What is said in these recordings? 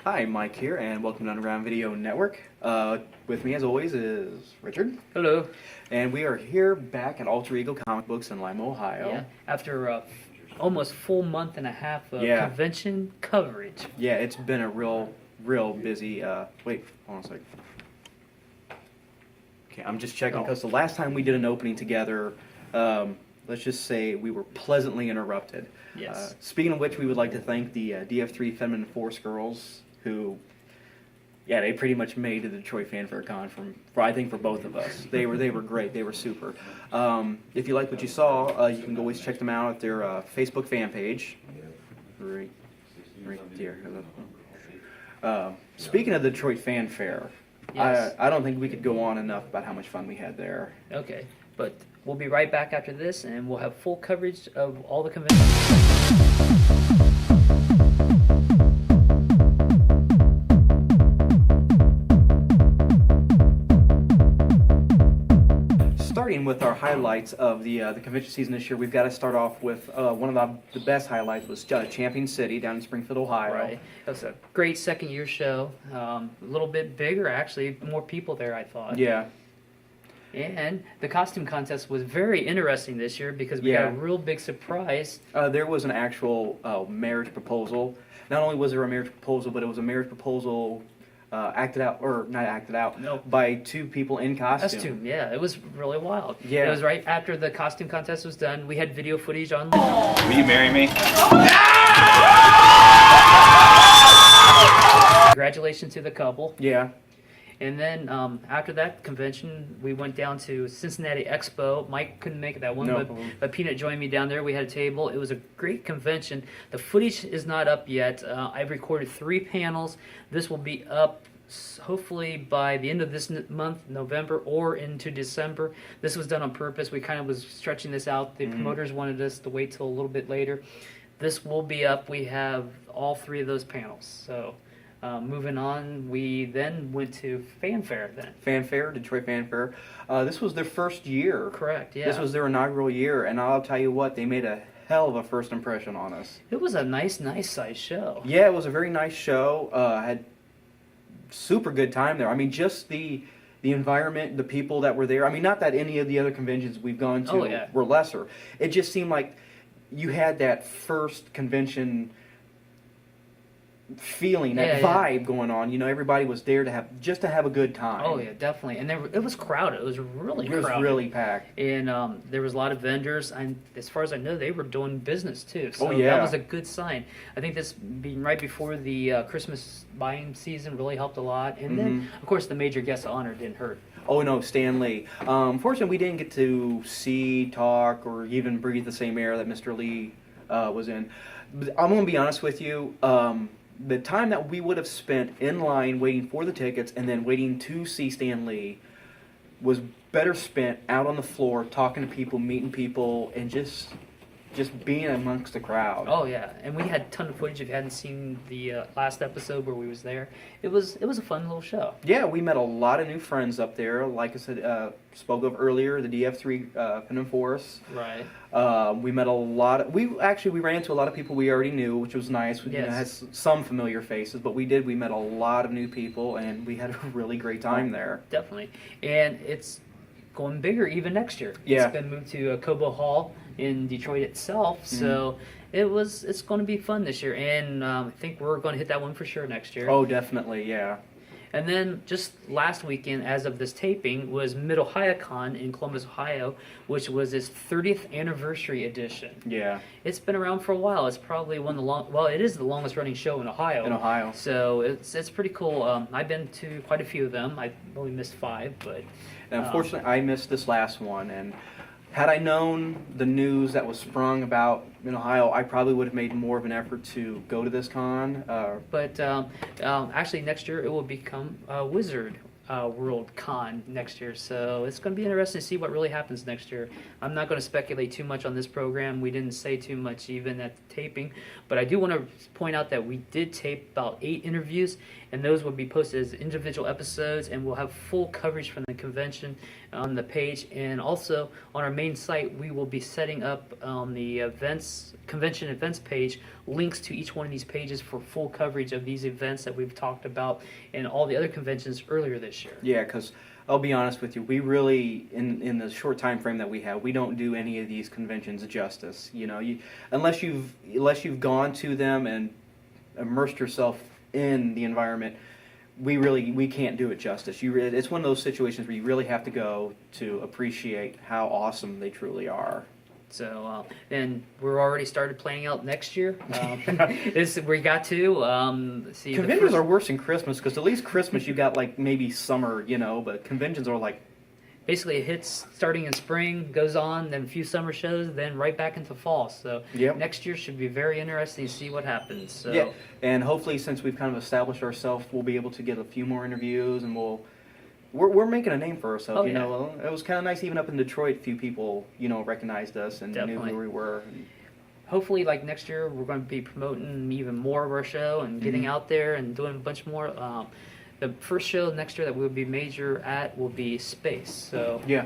Hi, Mike here, and welcome to Underground Video Network. With me, as always, is Richard. Hello. And we are here back at Alter Ego Comic Books in Lima, Ohio. Yeah, after almost full month and a half of Yeah. convention coverage. Yeah, it's been a real busy, wait, hold on a second. Okay, I'm just checking, because the last time we did an opening together, let's just say we were pleasantly interrupted. Yes. Speaking of which, we would like to thank the DF3 Feminine Force girls who, yeah, they pretty much made the Detroit Fanfare Con I think for both of us. They were great. They were super. If you like what you saw, you can always check them out at their Facebook fan page. Right there. Speaking of the Detroit Fanfare, Yes. I don't think we could go on enough about how much fun we had there. Okay, but we'll be right back after this, and we'll have full coverage of all the conventions. Starting with our highlights of the convention season this year, we've got to start off with one of the best highlights was Champion City down in Springfield, Ohio. Right. It was a great second-year show. A little bit bigger, actually. More people there, I thought. Yeah. And the costume contest was very interesting this year because we got a real big surprise. There was an actual marriage proposal. Not only was there a marriage proposal, but it was a marriage proposal not acted out, by two people in costume. Yeah, it was really wild. Yeah. It was right after the costume contest was done. We had video footage online. Will you marry me? Congratulations to the couple. Yeah. And then after that convention, we went down to Cincinnati Expo. Mike couldn't make that one, but Peanut joined me down there. We had a table. It was a great convention. The footage is not up yet. I've recorded 3 panels. This will be up hopefully by the end of this month, November, or into December. This was done on purpose. We kind of was stretching this out. The promoters wanted us to wait till a little bit later. This will be up. We have all 3 of those panels. So moving on, we then went to Fanfare then. Fanfare, Detroit Fanfare. This was their first year. Correct, yeah. This was their inaugural year, and I'll tell you what, they made a hell of a first impression on us. It was a nice size show. Yeah, it was a very nice show. Had super good time there. I mean, just the environment, the people that were there. I mean, not that any of the other conventions we've gone to were lesser. It just seemed like you had that first convention feeling, that vibe going on. You know, everybody was there to have a good time. Oh yeah, definitely. And it was crowded. It was really crowded. It was really packed. And there was a lot of vendors, and as far as I know, they were doing business too. So that was a good sign. I think this being right before the Christmas buying season really helped a lot. And then, of course, the major guest of honor didn't hurt. Oh no, Stan Lee. Fortunately, we didn't get to see, talk, or even breathe the same air that Mr. Lee was in. But I'm going to be honest with you. The time that we would have spent in line waiting for the tickets and then waiting to see Stan Lee was better spent out on the floor talking to people, meeting people, and just being amongst the crowd. Oh yeah, and we had a ton of footage. If you hadn't seen the last episode where we was there, it was a fun little show. Yeah, we met a lot of new friends up there. Like I said, spoke of earlier, the DF3 Feminine Force. Right. We met a lot. We ran into a lot of people we already knew, which was nice. We had some familiar faces, but we met a lot of new people, and we had a really great time there. Definitely, and it's going bigger even next year. Yeah. It's been moved to Cobo Hall in Detroit itself, so it's going to be fun this year, and I think we're going to hit that one for sure next year. Oh, definitely, yeah. And then just last weekend, as of this taping, was Mid-OhioCon in Columbus, Ohio, which was its 30th anniversary edition. Yeah. It's been around for a while. It's probably one of the it is the longest running show in Ohio. In Ohio. So it's pretty cool. I've been to quite a few of them. I only missed 5, but. And unfortunately, I missed this last one, and had I known the news that was sprung about in Ohio, I probably would have made more of an effort to go to this con. But actually, next year it will become Wizard World Con next year. So it's going to be interesting to see what really happens next year. I'm not going to speculate too much on this program. We didn't say too much even at the taping, but I do want to point out that we did tape about 8 interviews, and those will be posted as individual episodes, and we'll have full coverage from the convention on the page. And also on our main site, we will be setting up on the convention events page links to each one of these pages for full coverage of these events that we've talked about and all the other conventions earlier this year. Yeah, because I'll be honest with you, we really, in the short time frame that we have, we don't do any of these conventions justice. You know, unless you've gone to them and immersed yourself in the environment, we can't do it justice. It's one of those situations where you really have to go to appreciate how awesome they truly are. So, and we're already started planning out next year. We got to see. Conventions are worse than Christmas because at least Christmas you got like maybe summer, you know, but conventions are like. Basically, it hits starting in spring, goes on, then a few summer shows, then right back into fall. So next year should be very interesting to see what happens. So. Yeah, and hopefully since we've kind of established ourselves, we'll be able to get a few more interviews, and we're making a name for ourselves. Oh, you yeah. know, it was kind of nice even up in Detroit. A few people, you know, recognized us and Definitely. knew who we were. Hopefully, like next year, we're going to be promoting even more of our show and getting out there and doing a bunch more. The first show next year that we'll be major at will be Space. So yeah.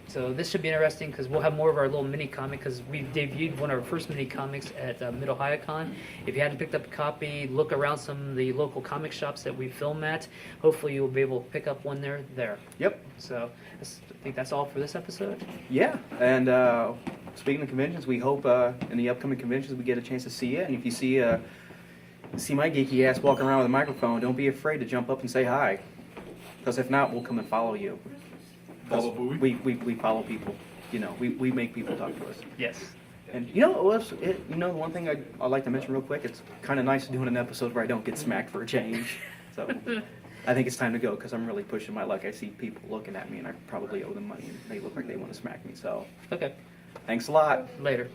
So this should be interesting because we'll have more of our little mini comic because we debuted one of our first mini comics at Mid-Ohio Con. If you hadn't picked up a copy, look around some of the local comic shops that we film at. Hopefully you'll be able to pick up one there. Yep. So I think that's all for this episode. Yeah, and speaking of conventions, we hope in the upcoming conventions we get a chance to see you. And if you see my geeky ass walking around with a microphone, don't be afraid to jump up and say hi. Because if not, we'll come and follow you. Follow who? We follow people. You know, we make people talk to us. Yes. And you know, the one thing I'd like to mention real quick, it's kind of nice doing an episode where I don't get smacked for a change. So I think it's time to go because I'm really pushing my luck. I see people looking at me and I probably owe them money and they look like they want to smack me. So Okay. thanks a lot. Later.